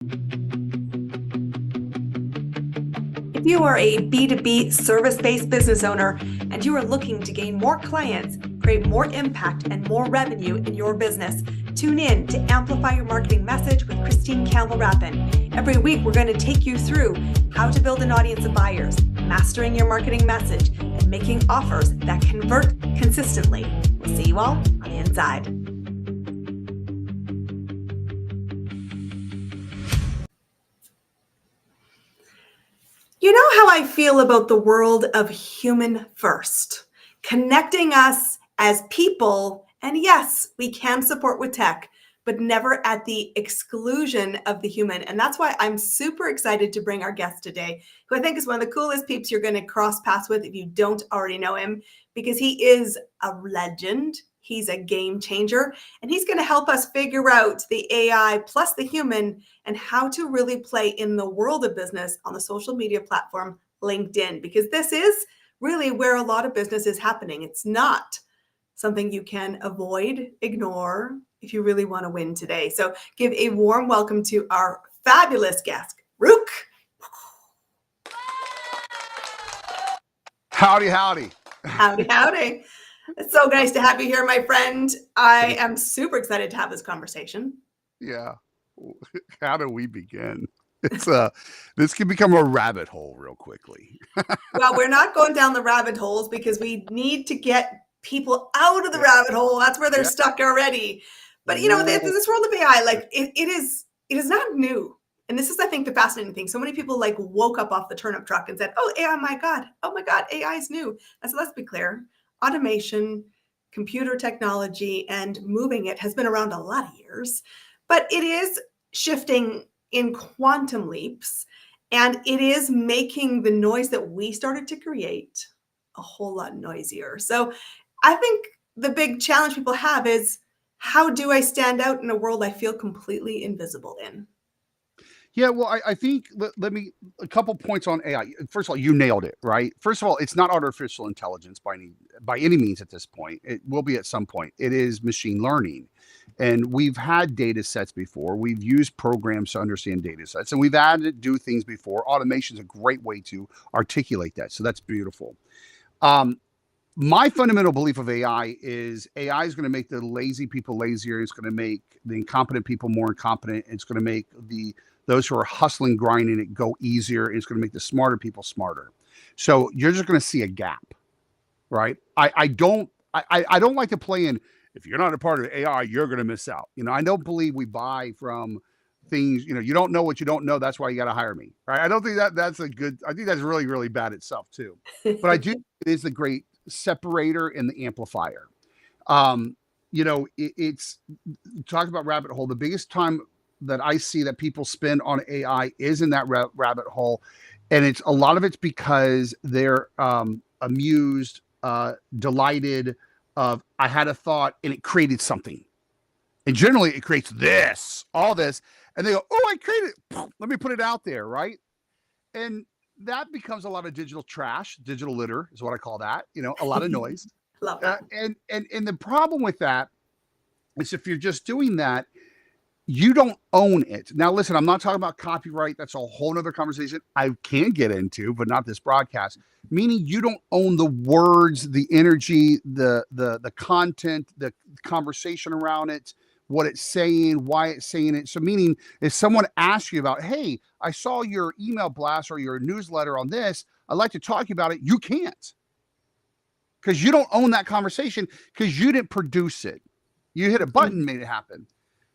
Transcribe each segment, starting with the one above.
If you are a B2B service-based business owner and you are looking to gain more clients, create more impact and more revenue in your business, tune in to Amplify Your Marketing Message with Campbell, Rapin. Every week, we're going to take you through how to build an audience of buyers, mastering your marketing message, and making offers that convert consistently. We'll see you all on the inside. You know how I feel about the world of human first, connecting us as people. And yes, we can support with tech, but never at the exclusion of the human. And that's why I'm super excited to bring our guest today, who I think is one of the coolest peeps you're going to cross paths with if you don't already know him, because he is a legend. He's a game changer, and he's going to help us figure out the AI plus the human and how to really play in the world of business on the social media platform LinkedIn, because this is really where a lot of business is happening. It's not something you can avoid, ignore if you really want to win today. So give a warm welcome to our fabulous guest, RUKE. Howdy, howdy. Howdy, howdy. It's so nice to have you here, my friend. I am super excited to have this conversation. Yeah. How do we begin? It's this can become a rabbit hole real quickly. Well, we're not going down the rabbit holes because we need to get people out of the rabbit hole. That's where they're stuck already. But you know, this world of AI, like it is not new. And this is, I think, the fascinating thing. So many people like woke up off the turnip truck and said, "Oh, AI, oh my God, AI is new." And so let's be clear. Automation, computer technology, and moving it has been around a lot of years, but it is shifting in quantum leaps, and it is making the noise that we started to create a whole lot noisier. So I think the big challenge people have is, how do I stand out in a world I feel completely invisible in? Yeah, well, I think let me a couple points on AI. First of all, you nailed it, right? First of all, it's not artificial intelligence by any means at this point. It will be at some point. It is machine learning. And we've had data sets before. We've used programs to understand data sets, and we've had to do things before. Automation is a great way to articulate that. So that's beautiful. My fundamental belief of AI is going to make the lazy people lazier. It's going to make the incompetent people more incompetent. It's going to make those who are hustling, grinding it go easier. It's going to make the smarter people smarter. So you're just going to see a gap, right? I don't like to play in, if you're not a part of AI, you're going to miss out. You know, I don't believe we buy from things, you don't know what you don't know. That's why you got to hire me, right? I don't think that's a good, I think that's really, really bad itself too. But I do, it is the great separator and the amplifier. It's talk about rabbit hole. The biggest time that I see that people spend on AI is in that rabbit hole. And a lot of it's because they're amused, delighted of, I had a thought and it created something. And generally it creates all this. And they go, "Oh, I created it. Let me put it out there." Right. And that becomes a lot of digital trash. Digital litter is what I call that. A lot of noise. Love that. And the problem with that is, if you're just doing that, you don't own it. Now, listen, I'm not talking about copyright. That's a whole nother conversation I can get into, but not this broadcast. Meaning you don't own the words, the energy, the content, the conversation around it, what it's saying, why it's saying it. So meaning, if someone asks you about, "Hey, I saw your email blast or your newsletter on this, I'd like to talk to you about it," you can't. Because you don't own that conversation, because you didn't produce it. You hit a button, made it happen.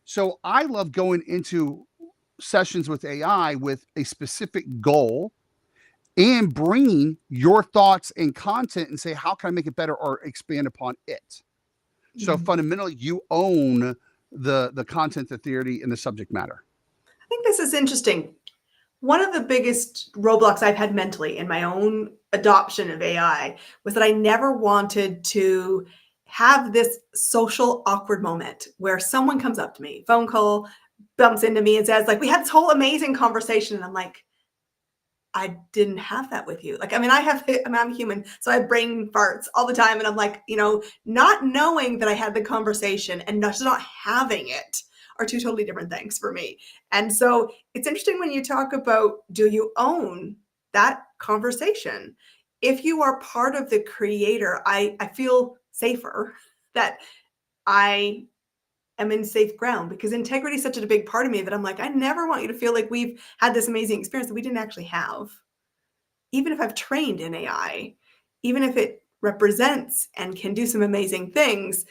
So I love going into sessions with AI with a specific goal and bringing your thoughts and content and say, how can I make it better or expand upon it? So fundamentally, you own the content, the theory, and the subject matter. I think this is interesting. One of the biggest roadblocks I've had mentally in my own adoption of AI was that I never wanted to have this social awkward moment where someone comes up to me, phone call, bumps into me and says, like, "We had this whole amazing conversation." And I'm like, I didn't have that with you. Like, I mean, I'm human, so I have brain farts all the time. And I'm like, not knowing that I had the conversation and just not having it are two totally different things for me. And so it's interesting when you talk about, do you own that conversation? If you are part of the creator, I feel safer that I am in safe ground, because integrity is such a big part of me that I'm like, I never want you to feel like we've had this amazing experience that we didn't actually have. Even if I've trained in AI, even if it represents and can do some amazing things.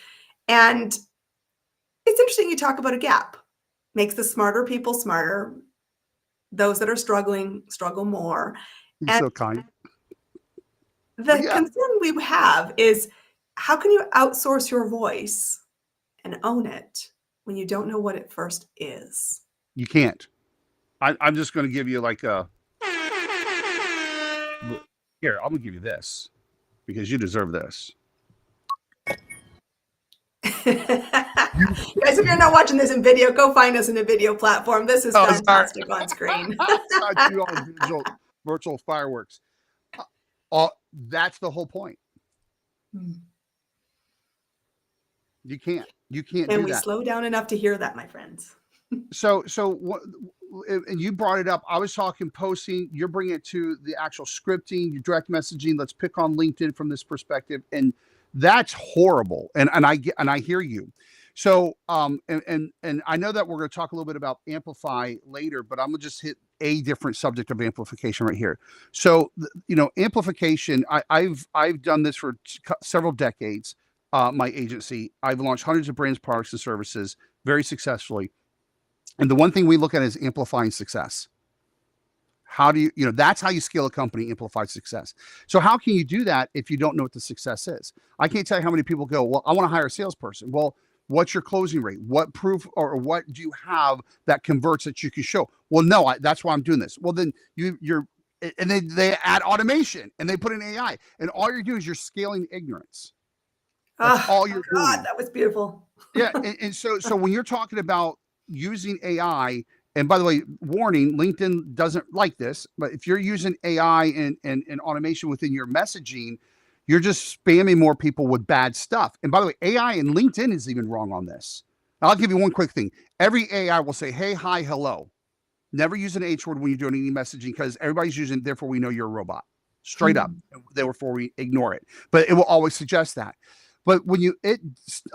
And it's interesting you talk about a gap. Makes the smarter people smarter. Those that are struggling struggle more. You're And so kind. But the yeah, concern we have is, how can you outsource your voice and own it when you don't know what it first is? you can't. I'm just going to give you like a here. I'm going to give you this because you deserve this. Guys, if you're not watching this in video, go find us in a video platform. This is fantastic on screen. Got you on virtual fireworks. That's the whole point. You can't And do we that. slow down enough to hear that, my friends. So what, and you brought it up. I was talking posting. You're bringing it to the actual scripting, your direct messaging. Let's pick on LinkedIn from this perspective, and that's horrible. And I hear you. So and I know that we're going to talk a little bit about Amplify later, but I'm gonna just hit a different subject of amplification right here. So amplification. I've done this for several decades. My agency. I've launched hundreds of brands, products, and services very successfully. And the one thing we look at is amplifying success. How do you, that's how you scale a company, amplify success. So how can you do that if you don't know what the success is? I can't tell you how many people go, well, I want to hire a salesperson. Well, what's your closing rate? What proof or what do you have that converts that you can show? Well, no, that's why I'm doing this. Well, then you're, and they add automation and they put in AI, and all you're doing is you're scaling ignorance. That's all you're doing. God, that was beautiful. Yeah. And so when you're talking about using AI, and by the way, warning, LinkedIn doesn't like this, but if you're using AI and automation within your messaging, you're just spamming more people with bad stuff. And by the way, AI and LinkedIn is even wrong on this. I'll give you one quick thing. Every AI will say, hey, hi, hello. Never use an H word when you're doing any messaging, because everybody's using it, therefore we know you're a robot. Straight up. Therefore we ignore it. But it will always suggest that. But when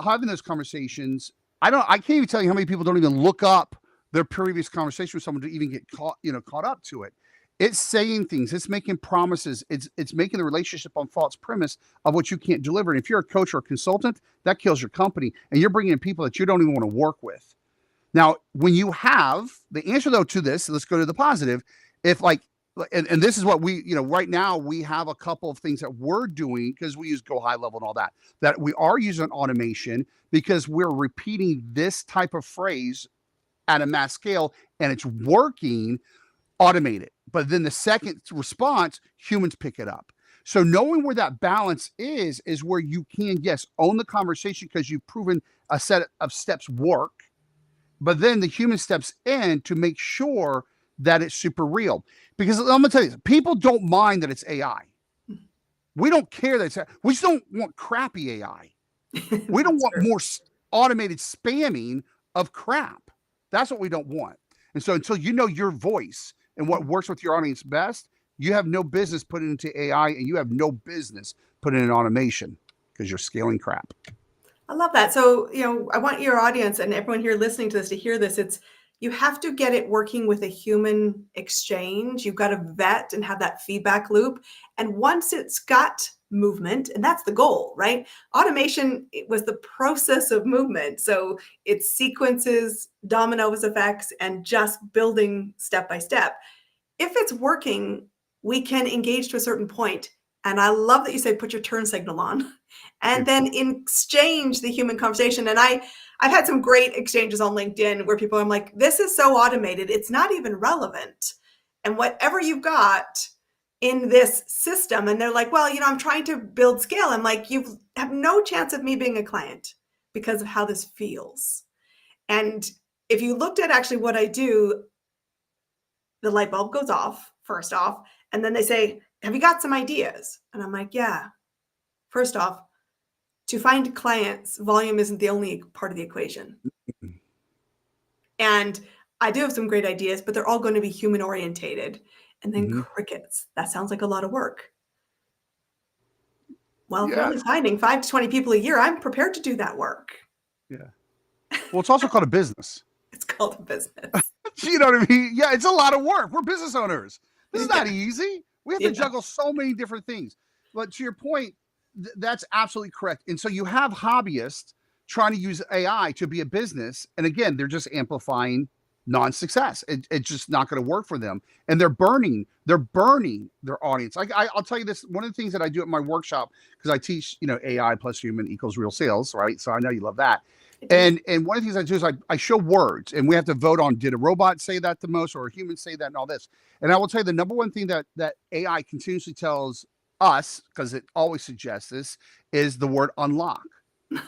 having those conversations, I can't even tell you how many people don't even look up their previous conversation with someone to even get caught up to it. It's saying things, it's making promises, it's making the relationship on false premise of what you can't deliver. And if you're a coach or a consultant, that kills your company, and you're bringing in people that you don't even want to work with. Now, when you have the answer though to this, let's go to the positive. If and this is what we, right now we have a couple of things that we're doing, because we use Go High Level and all that we are using automation, because we're repeating this type of phrase at a mass scale and it's working. Automate it. But then the second response, humans pick it up. So knowing where that balance is where you can, yes, own the conversation because you've proven a set of steps work, but then the human steps in to make sure that it's super real. Because I'm going to tell you, people don't mind that it's AI. We don't care that it's AI. We just don't want crappy AI. We don't want more automated spamming of crap. That's what we don't want. And so until you know your voice and what works with your audience best, you have no business putting into AI, and you have no business putting in automation, because you're scaling crap. I love that. So, I want your audience and everyone here listening to this to hear this. You have to get it working with a human exchange. You've got to vet and have that feedback loop. And once it's got movement, and that's the goal, right? Automation, it was the process of movement. So it's sequences, dominoes effects, and just building step by step. If it's working, we can engage to a certain point. And I love that you say put your turn signal on and then exchange the human conversation. And I've had some great exchanges on LinkedIn where people, I'm like, this is so automated, it's not even relevant. And whatever you've got in this system, and they're like, well, I'm trying to build scale. I'm like, you have no chance of me being a client because of how this feels. And if you looked at actually what I do, the light bulb goes off, first off, and then they say, have you got some ideas? And I'm like, yeah. First off, to find clients, volume isn't the only part of the equation. And I do have some great ideas, but they're all going to be human orientated. And then crickets. That sounds like a lot of work. Well, if you're only Yes. finding 5 to 20 people a year, I'm prepared to do that work. Yeah. Well, it's also called a business. It's called a business. You know what I mean? Yeah, it's a lot of work. We're business owners. This is not Yeah. easy. We have to juggle so many different things. But to your point, that's absolutely correct. And so you have hobbyists trying to use AI to be a business. And again, they're just amplifying non-success. It's just not going to work for them. And they're burning their audience. I'll tell you this, one of the things that I do at my workshop, because I teach, AI plus human equals real sales, right? So I know you love that. And one of the things I do is I show words, and we have to vote on, did a robot say that the most or a human say that, and all this. And I will tell you the number one thing that AI continuously tells us, because it always suggests this, is the word unlock.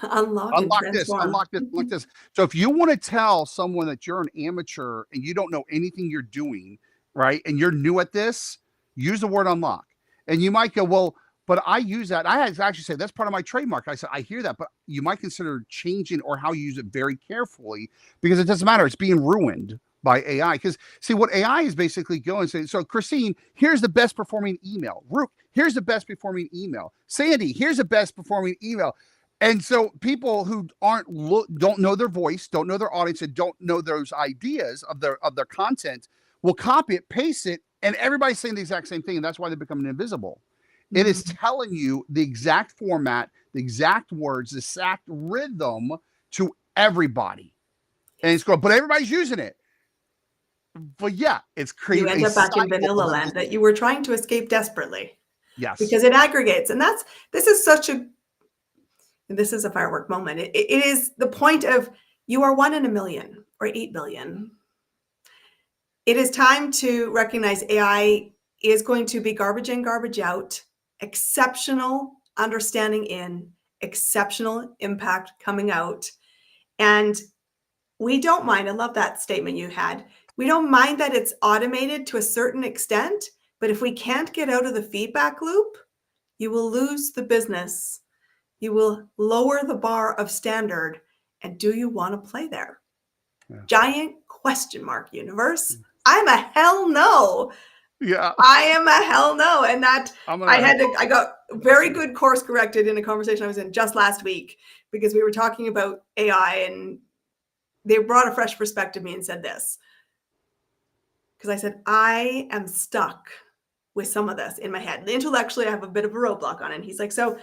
Unlock this, unlock this, unlock this. So if you want to tell someone that you're an amateur and you don't know anything you're doing, right, and you're new at this, use the word unlock. And you might go, well, but I use that. I actually say that's part of my trademark. I said, I hear that, but you might consider changing or how you use it very carefully, because it doesn't matter. It's being ruined by AI. Because see, what AI is basically going to say, so Christine, here's the best performing email. RUKE, here's the best performing email. Sandy, here's the best performing email. And so people who don't know their voice, don't know their audience, and don't know those ideas of their content will copy it, paste it, and everybody's saying the exact same thing. And that's why they're becoming invisible. It is telling you the exact format, the exact words, the exact rhythm to everybody. And it's going, but everybody's using it. But yeah, it's creating. You end up back in vanilla land that you were trying to escape desperately. Yes. Because it aggregates. And this is a firework moment. It is the point of, you are 1 in a million or 8 billion. It is time to recognize AI is going to be garbage in, garbage out. Exceptional understanding in, exceptional impact coming out. And we don't mind, I love that statement you had. We don't mind that it's automated to a certain extent, but if we can't get out of the feedback loop, you will lose the business. You will lower the bar of standard. And do you want to play there? Yeah. Giant question mark universe. I'm a hell no. Yeah, I am a hell no. And that I got very good course corrected in a conversation I was in just last week, because we were talking about AI and they brought a fresh perspective to me and said this. Because I said, I am stuck with some of this in my head. Intellectually, I have a bit of a roadblock on it. And he's like, so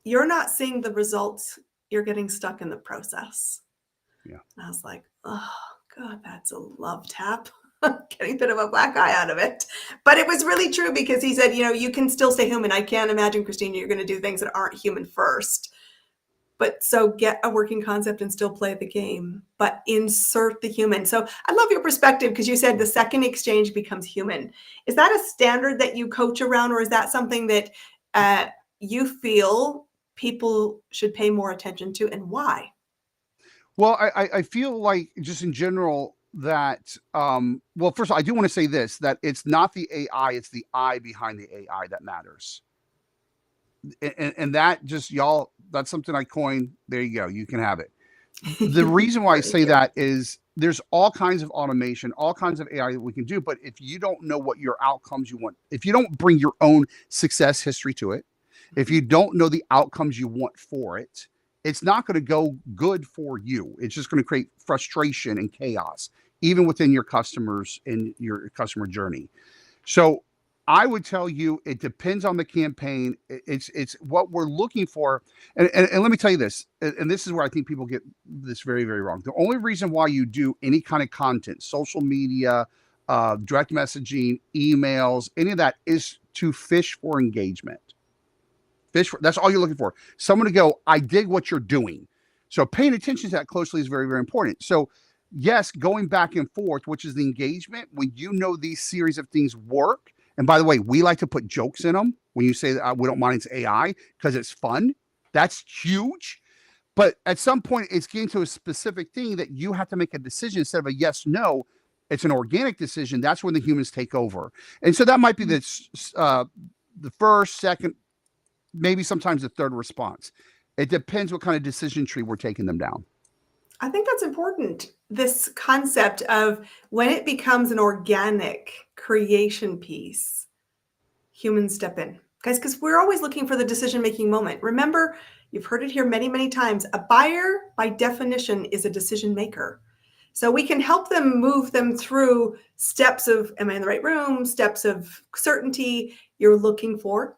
you're not seeing the results, you're getting stuck in the process. Yeah. And I was like, oh God, that's a love tap. Getting a bit of a black eye out of it. But it was really true, because he said, you can still stay human. I can't imagine, Christine, you're going to do things that aren't human first. But so get a working concept and still play the game, but insert the human. So I love your perspective, because you said the second exchange becomes human. Is that a standard that you coach around, or is that something that you feel people should pay more attention to, and why? Well, I feel like just in general that, well, first of all, I do want to say this, that it's not the AI, it's the I behind the AI that matters. And that just, y'all, that's something I coined. There you go. You can have it. The reason why I say that is there's all kinds of automation, all kinds of AI that we can do. But if you don't know what your outcomes you want, if you don't bring your own success history to it, if you don't know the outcomes you want for it, it's not going to go good for you. It's just going to create frustration and chaos, even within your customers and your customer journey. So I would tell you, it depends on the campaign. It's what we're looking for. And let me tell you this, and this is where I think people get this very, very wrong. The only reason why you do any kind of content, social media, direct messaging, emails, any of that, is to fish for engagement. That's all you're looking for. Someone to go, I dig what you're doing. So paying attention to that closely is very, very important. So yes, going back and forth, which is the engagement, when you know these series of things work. And by the way, we like to put jokes in them when you say that we don't mind it's AI, because it's fun. That's huge. But at some point, it's getting to a specific thing that you have to make a decision instead of a yes, no. It's an organic decision. That's when the humans take over. And so that might be the first, second, maybe sometimes the third response. It depends what kind of decision tree we're taking them down. I think that's important. This concept of when it becomes an organic creation piece, humans step in. Guys, because we're always looking for the decision-making moment. Remember, you've heard it here many, many times. A buyer, by definition, is a decision maker. So we can help them move them through steps of, am I in the right room? Steps of certainty. You're looking for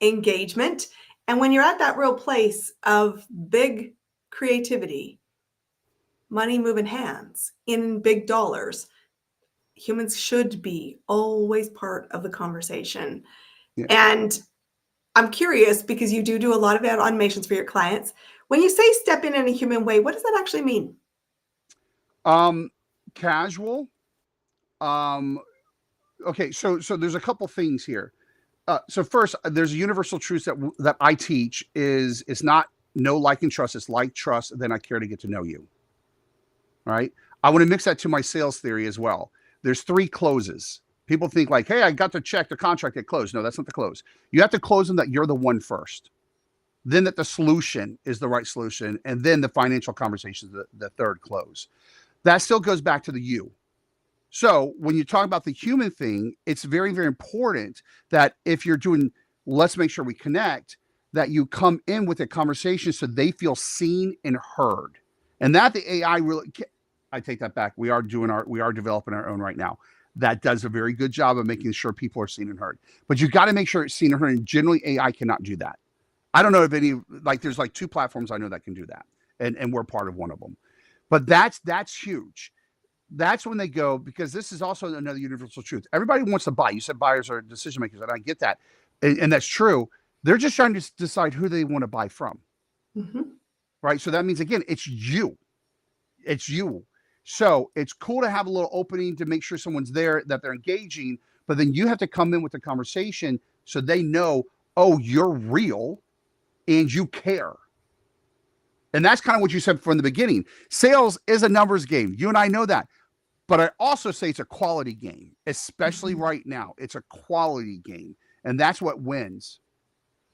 engagement. And when you're at that real place of big creativity, money moving hands in big dollars, humans should be always part of the conversation. Yeah. And I'm curious, because you do a lot of automations for your clients. When you say step in a human way, what does that actually mean? Casual. Okay, so there's a couple things here. So first, there's a universal truth that I teach is it's not know, like, and trust. It's like, trust, then I care to get to know you. All right. I want to mix that to my sales theory as well. There's 3 closes. People think like, hey, I got to check the contract, get closed. No, that's not the close. You have to close them that you're the one first. Then that the solution is the right solution. And then the financial conversation is the third close. That still goes back to the you. So when you talk about the human thing, it's very, very important that if you're doing, let's make sure we connect, that you come in with a conversation so they feel seen and heard. And that the AI really, I take that back. We are developing our own right now. That does a very good job of making sure people are seen and heard. But you got to make sure it's seen and heard. And generally AI cannot do that. I don't know if any, like there's like 2 platforms I know that can do that. And we're part of one of them. But that's huge. That's when they go, because this is also another universal truth. Everybody wants to buy. You said buyers are decision makers, and I get that. And that's true. They're just trying to decide who they want to buy from. Mm-hmm. Right. So that means, again, it's you. It's you. So it's cool to have a little opening to make sure someone's there, that they're engaging, but then you have to come in with the conversation so they know, oh, you're real and you care. And that's kind of what you said from the beginning. Sales is a numbers game. You and I know that. But I also say it's a quality game, especially right now. It's a quality game. And that's what wins.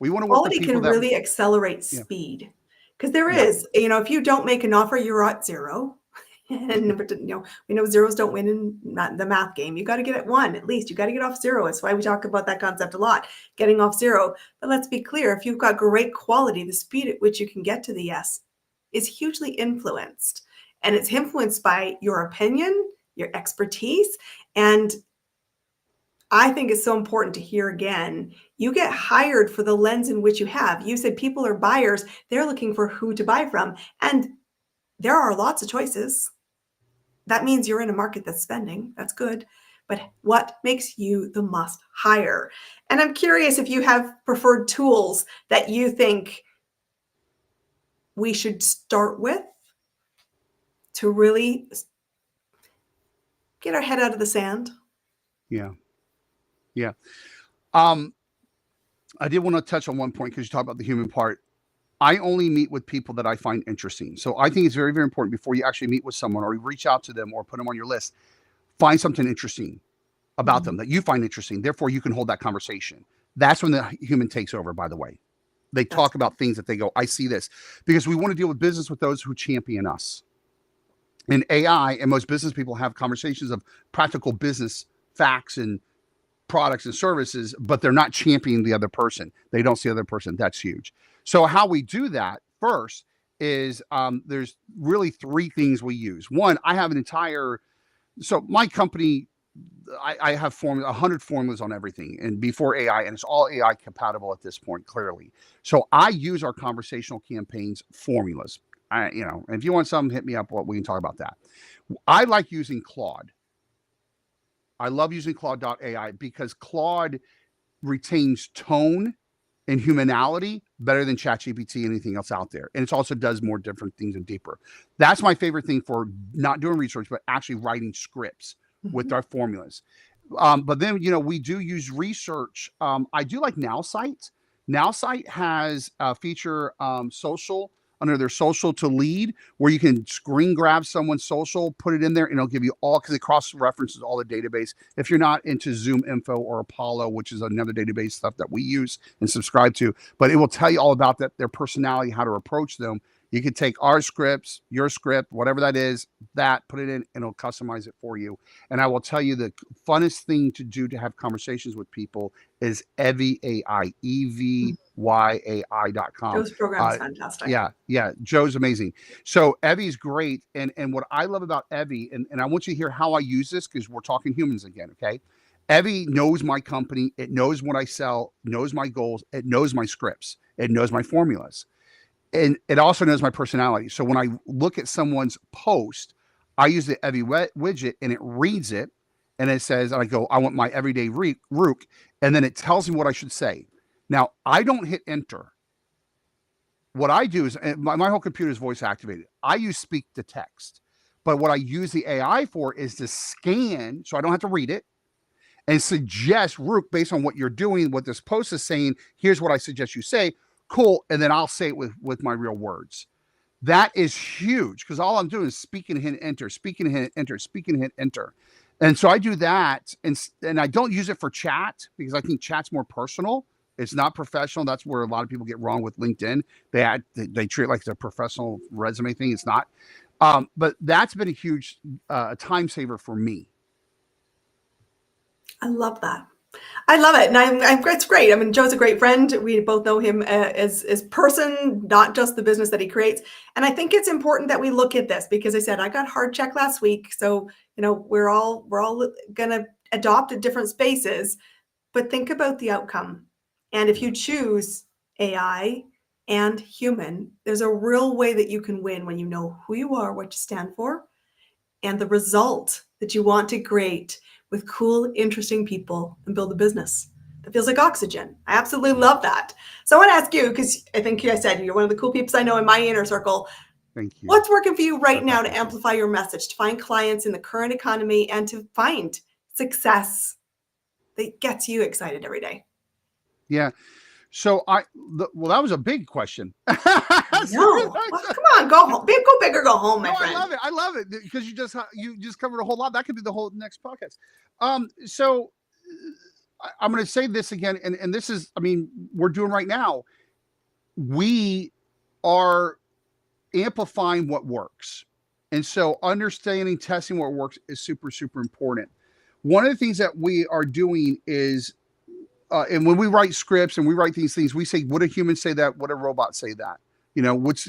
We want to work with people can really accelerate speed. Because there is, if you don't make an offer, you're at 0. And we know zeros don't win in the math game. You got to get at 1 at least. You got to get off 0. That's why we talk about that concept a lot, getting off 0. But let's be clear, if you've got great quality, the speed at which you can get to the yes is hugely influenced. And it's influenced by your opinion, your expertise. And I think it's so important to hear again, you get hired for the lens in which you have. You said people are buyers. They're looking for who to buy from. And there are lots of choices. That means you're in a market that's spending. That's good. But what makes you the must hire? And I'm curious if you have preferred tools that you think we should start with to really get our head out of the sand. Yeah. I did want to touch on one point because you talked about the human part. I only meet with people that I find interesting. So I think it's very, very important before you actually meet with someone or you reach out to them or put them on your list, find something interesting about them that you find interesting. Therefore, you can hold that conversation. That's when the human takes over, by the way. They talk about things that they go, I see this. Because we want to deal with business with those who champion us. And AI and most business people have conversations of practical business facts and products and services, but they're not championing the other person. They don't see the other person. That's huge. So how we do that first is there's really 3 things we use. One, I have so my company, I have 100 formulas on everything and before AI, and it's all AI compatible at this point, clearly. So I use our conversational campaigns formulas. If you want some, hit me up. We can talk about that. I like using Claude. I love using Claude.ai because Claude retains tone and humanality better than ChatGPT and anything else out there. And it also does more different things and deeper. That's my favorite thing for not doing research, but actually writing scripts with our formulas. But then, we do use research. I do like NowSite. NowSite has a feature social under their social to lead, where you can screen grab someone's social, put it in there, and it'll give you all, because it cross-references all the database. If you're not into Zoom Info or Apollo, which is another database stuff that we use and subscribe to, but it will tell you all about that, their personality, how to approach them. You can take our scripts, your script, whatever that is, put it in, and it'll customize it for you. And I will tell you the funnest thing to do to have conversations with people is Evy AI, EVYAI.com. Joe's program is fantastic. Yeah. Joe's amazing. So Evy's great. And what I love about Evy, and I want you to hear how I use this because we're talking humans again, okay? Evy knows my company. It knows what I sell, knows my goals. It knows my scripts. It knows my formulas. And it also knows my personality. So when I look at someone's post, I use the Evy widget and it reads it. And it says, I go, I want my everyday RUKE. And then it tells me what I should say. Now, I don't hit enter. What I do is, my whole computer is voice activated. I use speak to text. But what I use the AI for is to scan, so I don't have to read it, and suggest RUKE based on what you're doing, what this post is saying. Here's what I suggest you say. Cool. And then I'll say it with my real words. That is huge because all I'm doing is speaking, hit, enter, speaking, hit, enter, speaking, hit, enter. And so I do that. And I don't use it for chat because I think chat's more personal. It's not professional. That's where a lot of people get wrong with LinkedIn. They treat it like it's a professional resume thing. It's not. But that's been a huge time saver for me. I love that. I love it. And it's great. I mean, Joe's a great friend. We both know him as person, not just the business that he creates. And I think it's important that we look at this because I said, I got hard check last week. So, we're all going to adopt at different spaces, but think about the outcome. And if you choose AI and human, there's a real way that you can win when you know who you are, what you stand for, and the result that you want to create with cool, interesting people and build a business that feels like oxygen. I absolutely love that. So I want to ask you, because I think I said you're one of the cool people I know in my inner circle. Thank you. What's working for you right now to amplify your message, to find clients in the current economy and to find success that gets you excited every day? Yeah. So that was a big question. No, well, come on, go home. Go big or go home, my friend. I love it because you just covered a whole lot. That could be the whole next podcast. So I'm going to say this again, and this is, we're doing right now. We are amplifying what works, and so understanding, testing what works is super, super important. One of the things that we are doing is. And when we write scripts and we write these things, we say, would a human say that? Would a robot say that?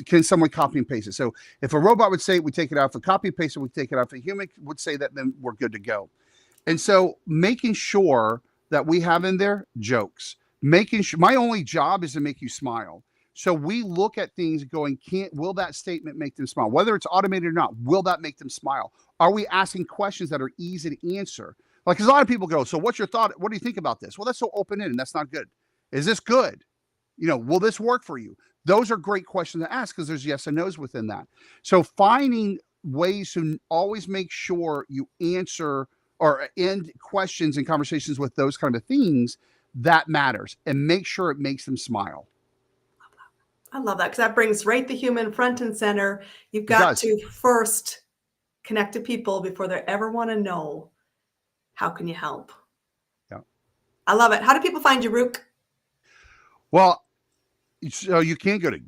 Can someone copy and paste it? So if a robot would say it, we take it out. If a copy and paste it, we take it out. If a human would say that, then we're good to go. And so making sure that we have in there jokes, making sure my only job is to make you smile. So we look at things going, will that statement make them smile? Whether it's automated or not, will that make them smile? Are we asking questions that are easy to answer? Like, 'cause a lot of people go, so what's your thought? What do you think about this? Well, that's so open-ended. That's not good. Is this good? Will this work for you? Those are great questions to ask because there's yes and no's within that. So finding ways to always make sure you answer or end questions and conversations with those kind of things, that matters. And make sure it makes them smile. I love that because that brings the human front and center. You've got to first connect to people before they ever want to know. How can you help? Yeah. I love it. How do people find you, RUKE? Well, so you can go to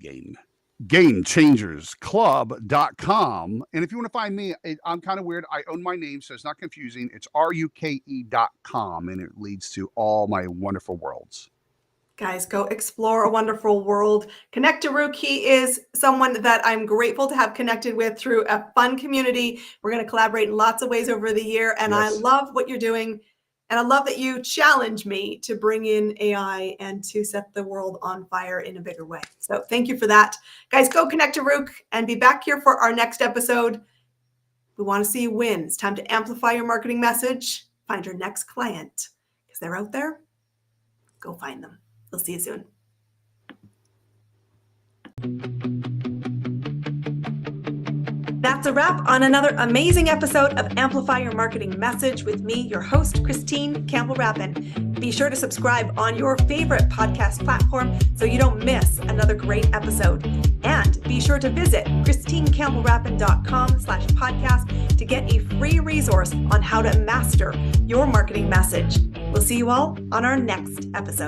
GameChangersClub.com. And if you want to find me, I'm kind of weird. I own my name, so it's not confusing. It's RUKE.com, and it leads to all my wonderful worlds. Guys, go explore a wonderful world. Connect to RUKE. He is someone that I'm grateful to have connected with through a fun community. We're going to collaborate in lots of ways over the year. And yes. I love what you're doing. And I love that you challenge me to bring in AI and to set the world on fire in a bigger way. So thank you for that. Guys, go connect to RUKE and be back here for our next episode. We want to see you win. It's time to amplify your marketing message. Find your next client because they're out there. Go find them. We'll see you soon. That's a wrap on another amazing episode of Amplify Your Marketing Message with me, your host, Christine Campbell Rapin. Be sure to subscribe on your favorite podcast platform so you don't miss another great episode. And be sure to visit christinecampbellrapin.com/podcast to get a free resource on how to master your marketing message. We'll see you all on our next episode.